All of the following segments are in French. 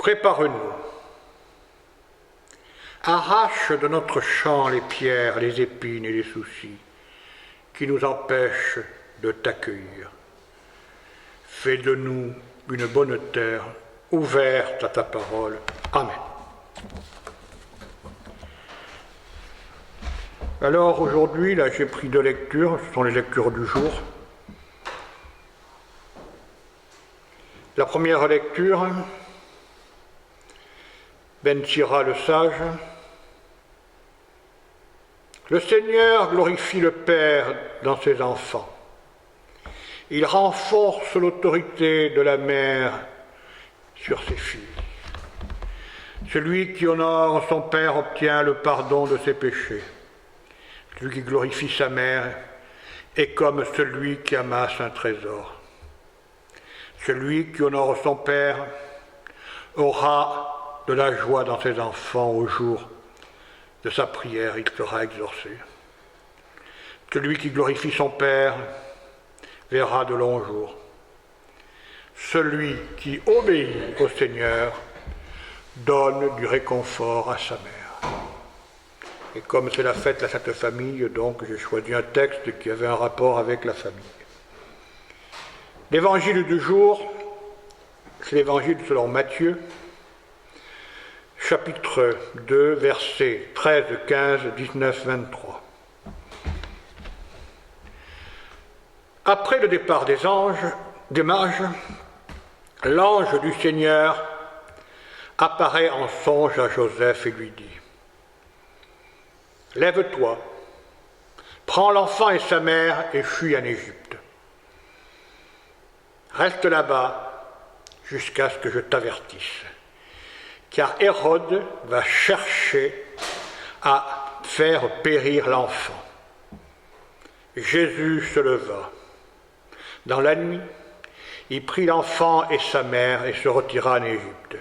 Prépare-nous. Arrache de notre champ les pierres, les épines et les soucis qui nous empêchent de t'accueillir. Fais de nous une bonne terre ouverte à ta parole. Amen. Alors aujourd'hui, là j'ai pris 2 lectures, ce sont les lectures du jour. La première lecture, Ben Sira le sage. Le Seigneur glorifie le Père dans ses enfants. Il renforce l'autorité de la mère sur ses filles. Celui qui honore son Père obtient le pardon de ses péchés. Celui qui glorifie sa mère est comme celui qui amasse un trésor. Celui qui honore son Père aura de la joie dans ses enfants au jour de sa prière, il sera exaucé. Celui qui glorifie son Père verra de longs jours. Celui qui obéit au Seigneur donne du réconfort à sa mère. Et comme c'est la fête à cette famille, donc j'ai choisi un texte qui avait un rapport avec la famille. L'évangile du jour, c'est l'évangile selon Matthieu, chapitre 2, versets 13, 15, 19, 23. Après le départ des mages, l'ange du Seigneur apparaît en songe à Joseph et lui dit : « Lève-toi, prends l'enfant et sa mère et fuis en Égypte. Reste là-bas jusqu'à ce que je t'avertisse. Car Hérode va chercher à faire périr l'enfant. » Jésus se leva. Dans la nuit, il prit l'enfant et sa mère et se retira en Égypte,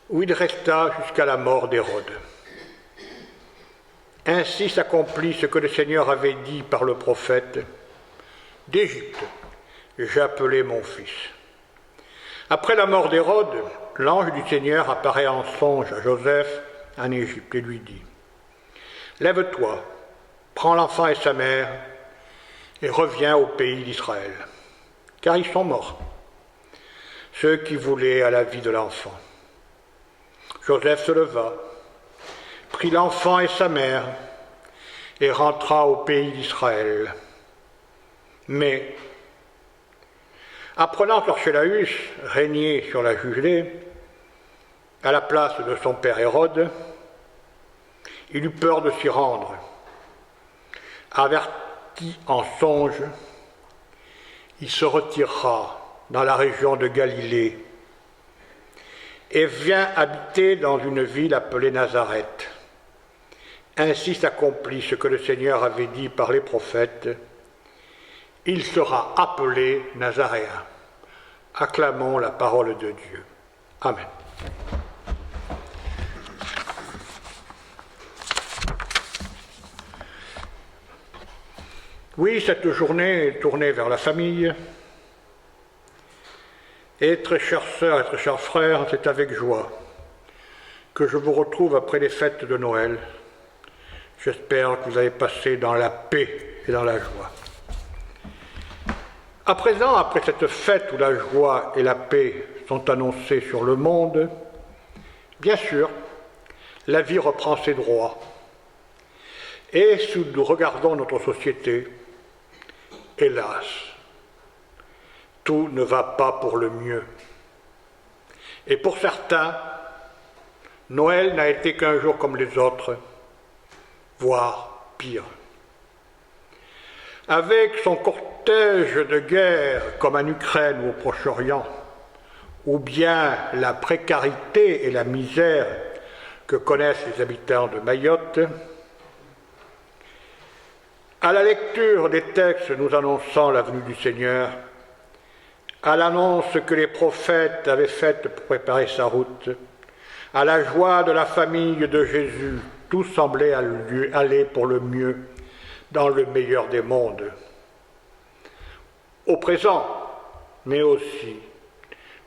où il resta jusqu'à la mort d'Hérode. Ainsi s'accomplit ce que le Seigneur avait dit par le prophète : « D'Égypte, j'ai appelé mon fils. » Après la mort d'Hérode, l'ange du Seigneur apparaît en songe à Joseph en Égypte et lui dit : « Lève-toi, prends l'enfant et sa mère et reviens au pays d'Israël, car ils sont morts, ceux qui voulaient à la vie de l'enfant. » Joseph se leva, prit l'enfant et sa mère et rentra au pays d'Israël. Mais, apprenant qu'Archélaüs régnait sur la Judée, à la place de son père Hérode, il eut peur de s'y rendre. Averti en songe, il se retira dans la région de Galilée et vint habiter dans une ville appelée Nazareth. Ainsi s'accomplit ce que le Seigneur avait dit par les prophètes : il sera appelé Nazaréen. Acclamons la parole de Dieu. Amen. Oui, cette journée est tournée vers la famille. Et très chères sœurs et très chers frères, c'est avec joie que je vous retrouve après les fêtes de Noël. J'espère que vous avez passé dans la paix et dans la joie. À présent, après cette fête où la joie et la paix sont annoncées sur le monde, bien sûr, la vie reprend ses droits. Et si nous regardons notre société, hélas, tout ne va pas pour le mieux. Et pour certains, Noël n'a été qu'un jour comme les autres, voire pire. Avec son cortège de guerre, comme en Ukraine ou au Proche-Orient, ou bien la précarité et la misère que connaissent les habitants de Mayotte, à la lecture des textes nous annonçant la venue du Seigneur, à l'annonce que les prophètes avaient faite pour préparer sa route, à la joie de la famille de Jésus, tout semblait aller pour le mieux dans le meilleur des mondes. Au présent, mais aussi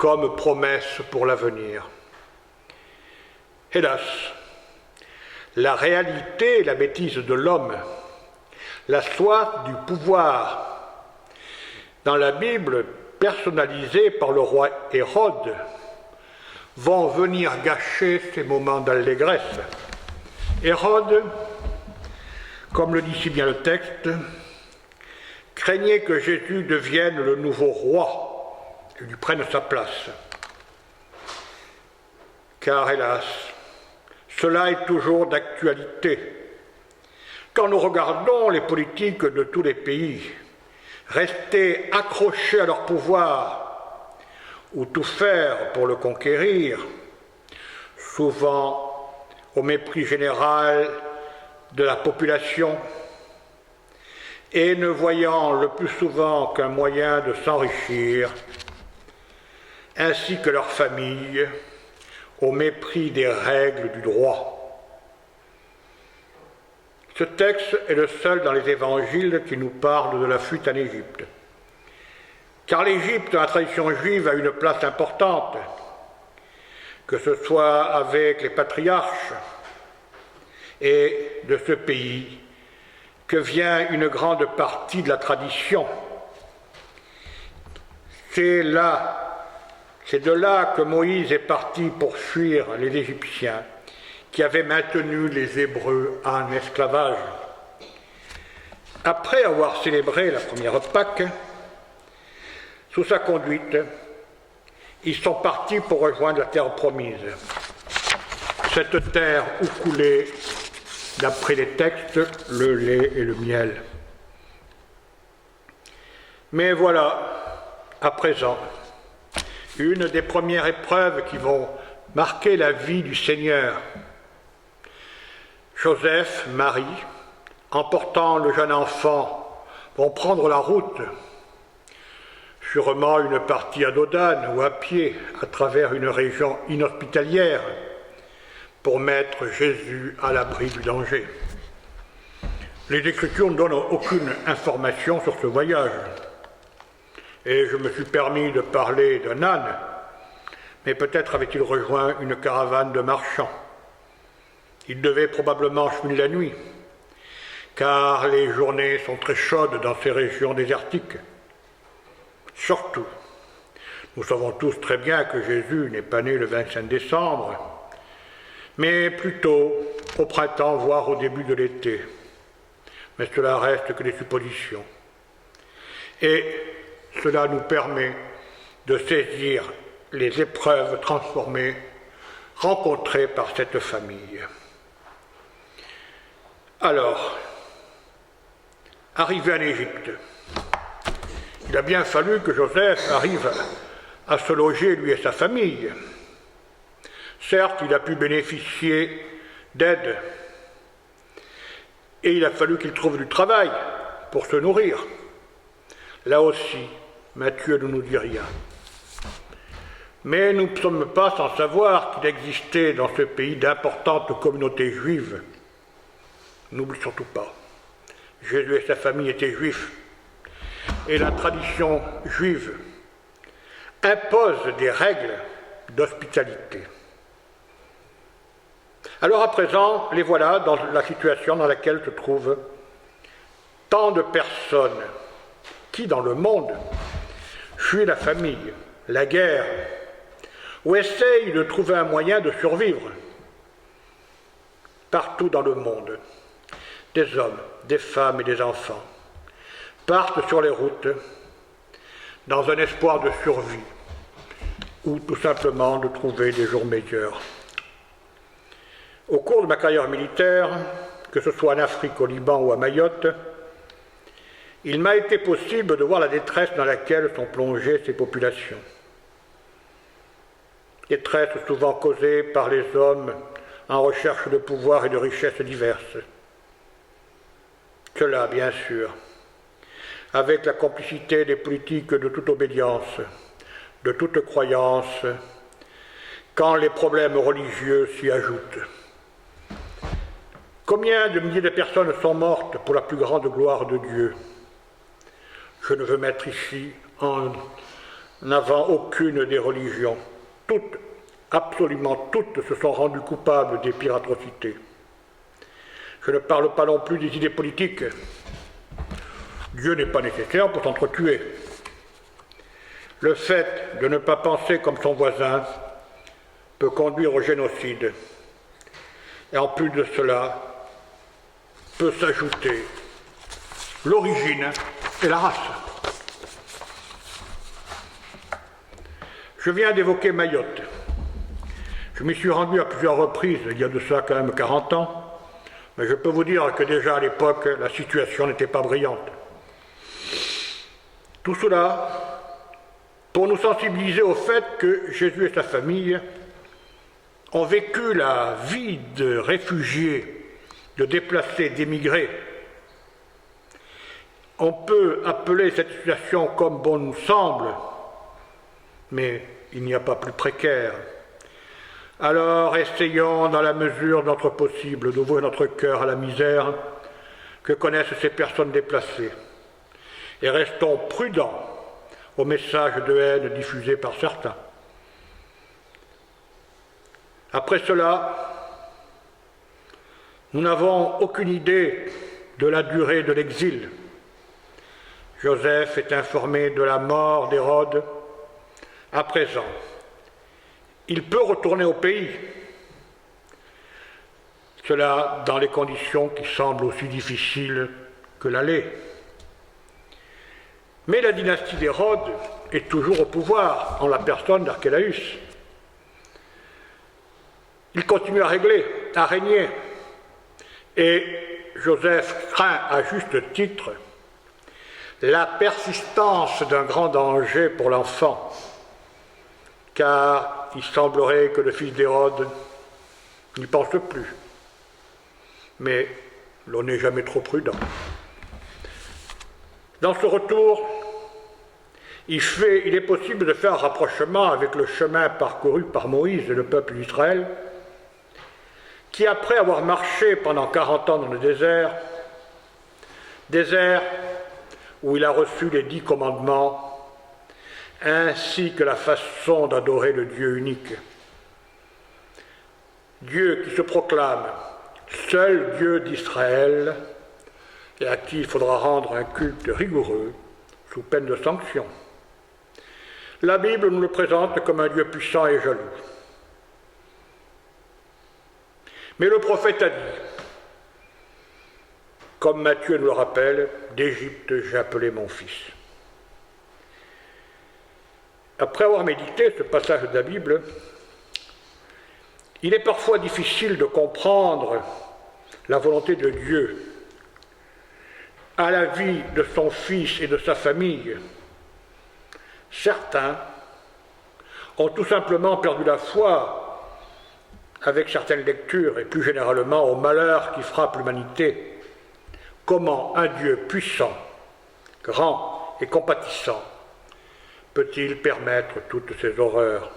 comme promesse pour l'avenir. Hélas, la réalité et la bêtise de l'homme, la soif du pouvoir, dans la Bible personnalisée par le roi Hérode, vont venir gâcher ces moments d'allégresse. Hérode, comme le dit si bien le texte, craignait que Jésus devienne le nouveau roi et lui prenne sa place. Car hélas, cela est toujours d'actualité. Quand nous regardons les politiques de tous les pays rester accrochés à leur pouvoir ou tout faire pour le conquérir, souvent au mépris général de la population, et ne voyant le plus souvent qu'un moyen de s'enrichir, ainsi que leur famille, au mépris des règles du droit. Ce texte est le seul dans les évangiles qui nous parle de la fuite en Égypte. Car l'Égypte, dans la tradition juive, a une place importante, que ce soit avec les patriarches, et de ce pays que vient une grande partie de la tradition. C'est de là que Moïse est parti pour fuir les Égyptiens qui avaient maintenu les Hébreux en esclavage. Après avoir célébré la première Pâque, sous sa conduite, ils sont partis pour rejoindre la terre promise. Cette terre où coulait, d'après les textes, le lait et le miel. Mais voilà, à présent, une des premières épreuves qui vont marquer la vie du Seigneur. Joseph, Marie, emportant le jeune enfant, vont prendre la route, sûrement une partie à dos d'âne ou à pied, à travers une région inhospitalière, pour mettre Jésus à l'abri du danger. Les Écritures ne donnent aucune information sur ce voyage. Et je me suis permis de parler d'un âne, mais peut-être avait-il rejoint une caravane de marchands. Il devait probablement cheminer la nuit, car les journées sont très chaudes dans ces régions désertiques. Surtout, nous savons tous très bien que Jésus n'est pas né le 25 décembre, mais plutôt au printemps, voire au début de l'été. Mais cela reste que des suppositions. Et cela nous permet de saisir les épreuves transformées rencontrées par cette famille. Alors, arrivé en Égypte, il a bien fallu que Joseph arrive à se loger, lui et sa famille. Certes, il a pu bénéficier d'aide, et il a fallu qu'il trouve du travail pour se nourrir. Là aussi, Matthieu ne nous dit rien. Mais nous ne sommes pas sans savoir qu'il existait dans ce pays d'importantes communautés juives. N'oublie surtout pas, Jésus et sa famille étaient juifs, et la tradition juive impose des règles d'hospitalité. Alors à présent, les voilà dans la situation dans laquelle se trouvent tant de personnes qui, dans le monde, fuient la famille, la guerre, ou essayent de trouver un moyen de survivre. Partout dans le monde, des hommes, des femmes et des enfants partent sur les routes dans un espoir de survie ou tout simplement de trouver des jours meilleurs. Au cours de ma carrière militaire, que ce soit en Afrique, au Liban ou à Mayotte, il m'a été possible de voir la détresse dans laquelle sont plongées ces populations. Détresse souvent causée par les hommes en recherche de pouvoir et de richesses diverses. Cela, bien sûr, avec la complicité des politiques de toute obédience, de toute croyance, quand les problèmes religieux s'y ajoutent. Combien de milliers de personnes sont mortes pour la plus grande gloire de Dieu? Je ne veux mettre ici en n'avant aucune des religions. Toutes, absolument toutes, se sont rendues coupables des pires atrocités. Je ne parle pas non plus des idées politiques. Dieu n'est pas nécessaire pour s'entretuer. Le fait de ne pas penser comme son voisin peut conduire au génocide. Et en plus de cela, peut s'ajouter l'origine et la race. Je viens d'évoquer Mayotte. Je m'y suis rendu à plusieurs reprises, il y a de ça quand même 40 ans, mais je peux vous dire que déjà à l'époque, la situation n'était pas brillante. Tout cela pour nous sensibiliser au fait que Jésus et sa famille ont vécu la vie de réfugiés, de déplacés, d'émigrés. On peut appeler cette situation comme bon nous semble, mais il n'y a pas plus précaire. Alors essayons, dans la mesure de notre possible, d'ouvrir notre cœur à la misère que connaissent ces personnes déplacées. Et restons prudents aux messages de haine diffusés par certains. Après cela, nous n'avons aucune idée de la durée de l'exil. Joseph est informé de la mort d'Hérode à présent. Il peut retourner au pays. Cela dans les conditions qui semblent aussi difficiles que l'aller. Mais la dynastie d'Hérode est toujours au pouvoir en la personne d'Archélaüs. Il continue à régner. Et Joseph craint à juste titre la persistance d'un grand danger pour l'enfant, car il semblerait que le fils d'Hérode n'y pense plus. Mais l'on n'est jamais trop prudent. Dans ce retour, il est possible de faire un rapprochement avec le chemin parcouru par Moïse et le peuple d'Israël, qui, après avoir marché pendant 40 ans dans le désert où il a reçu les 10 commandements, ainsi que la façon d'adorer le Dieu unique. Dieu qui se proclame seul Dieu d'Israël et à qui il faudra rendre un culte rigoureux sous peine de sanction. La Bible nous le présente comme un Dieu puissant et jaloux. Mais le prophète a dit, comme Matthieu nous le rappelle, d'Égypte j'ai appelé mon fils. Après avoir médité ce passage de la Bible, il est parfois difficile de comprendre la volonté de Dieu à la vie de son fils et de sa famille. Certains ont tout simplement perdu la foi avec certaines lectures et plus généralement au malheur qui frappe l'humanité. Comment un Dieu puissant, grand et compatissant peut-il permettre toutes ces horreurs?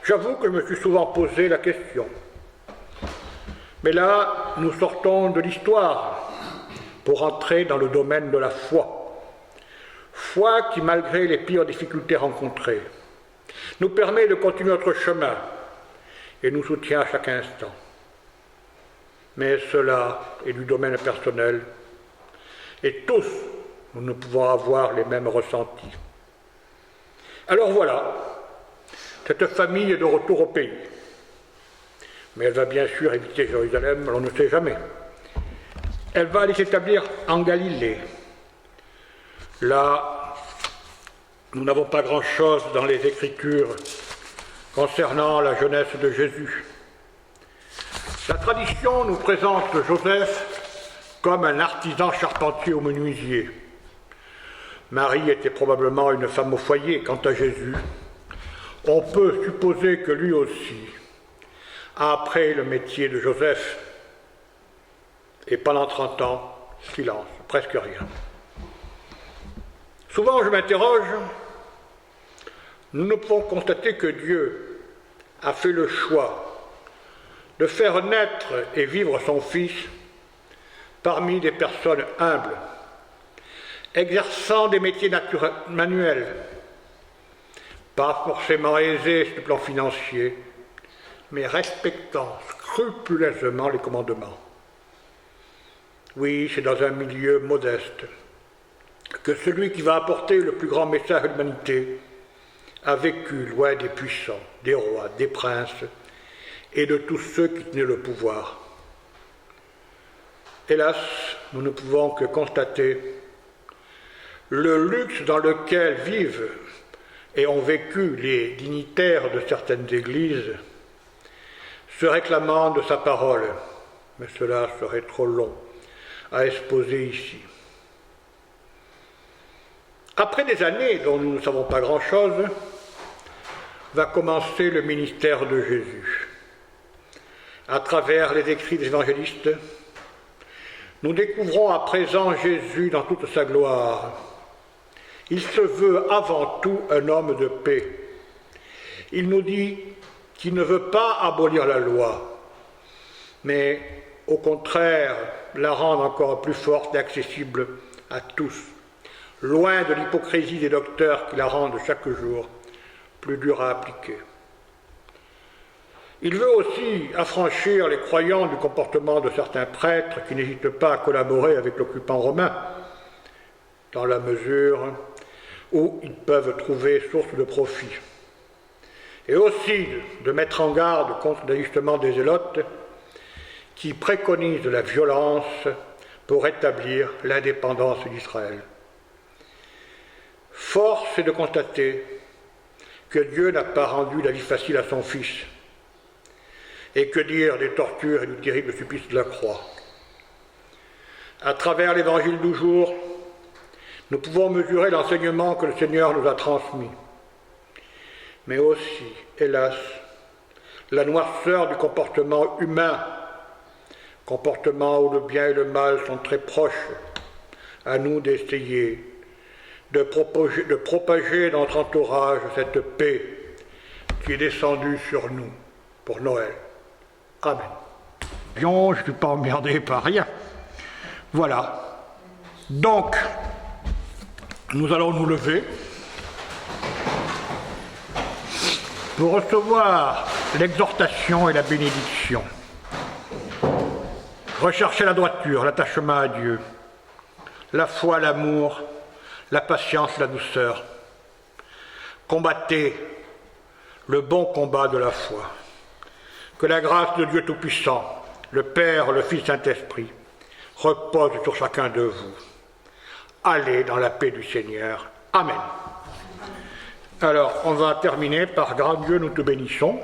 J'avoue que je me suis souvent posé la question. Mais là, nous sortons de l'histoire pour entrer dans le domaine de la foi. Foi qui, malgré les pires difficultés rencontrées, nous permet de continuer notre chemin et nous soutient à chaque instant. Mais cela est du domaine personnel et tous, nous ne pouvons avoir les mêmes ressentis. Alors voilà, cette famille est de retour au pays. Mais elle va bien sûr éviter Jérusalem, on ne sait jamais. Elle va aller s'établir en Galilée. Là, nous n'avons pas grand-chose dans les Écritures concernant la jeunesse de Jésus. La tradition nous présente Joseph comme un artisan charpentier ou menuisier. Marie était probablement une femme au foyer. Quant à Jésus, on peut supposer que lui aussi a appris le métier de Joseph. Et pendant 30 ans, silence, presque rien. Souvent je m'interroge, nous ne pouvons constater que Dieu a fait le choix de faire naître et vivre son Fils parmi des personnes humbles, exerçant des métiers manuels, pas forcément aisée sur le plan financier, mais respectant scrupuleusement les commandements. Oui, c'est dans un milieu modeste que celui qui va apporter le plus grand message à l'humanité a vécu loin des puissants, des rois, des princes et de tous ceux qui tenaient le pouvoir. Hélas, nous ne pouvons que constater le luxe dans lequel vivent et ont vécu les dignitaires de certaines églises, se réclamant de sa parole, mais cela serait trop long à exposer ici. Après des années dont nous ne savons pas grand-chose, va commencer le ministère de Jésus. À travers les écrits des évangélistes, nous découvrons à présent Jésus dans toute sa gloire. Il se veut avant tout un homme de paix. Il nous dit qu'il ne veut pas abolir la loi, mais au contraire la rendre encore plus forte et accessible à tous, loin de l'hypocrisie des docteurs qui la rendent chaque jour plus dure à appliquer. Il veut aussi affranchir les croyants du comportement de certains prêtres qui n'hésitent pas à collaborer avec l'occupant romain, dans la mesure où ils peuvent trouver source de profit. Et aussi de mettre en garde contre l'ajustement des zélotes qui préconisent la violence pour établir l'indépendance d'Israël. Force est de constater que Dieu n'a pas rendu la vie facile à son Fils. Et que dire des tortures et du terrible supplice de la croix. À travers l'évangile du jour, nous pouvons mesurer l'enseignement que le Seigneur nous a transmis. Mais aussi, hélas, la noirceur du comportement humain, comportement où le bien et le mal sont très proches, à nous d'essayer de propager dans notre entourage cette paix qui est descendue sur nous pour Noël. Amen. Je ne suis pas emmerdé par rien. Voilà. Donc, nous allons nous lever pour recevoir l'exhortation et la bénédiction. Recherchez la droiture, l'attachement à Dieu, la foi, l'amour, la patience, la douceur. Combattez le bon combat de la foi. Que la grâce de Dieu Tout-Puissant, le Père, le Fils, Saint-Esprit, repose sur chacun de vous. Allez dans la paix du Seigneur. Amen. Alors, on va terminer par « Grand Dieu, nous te bénissons ».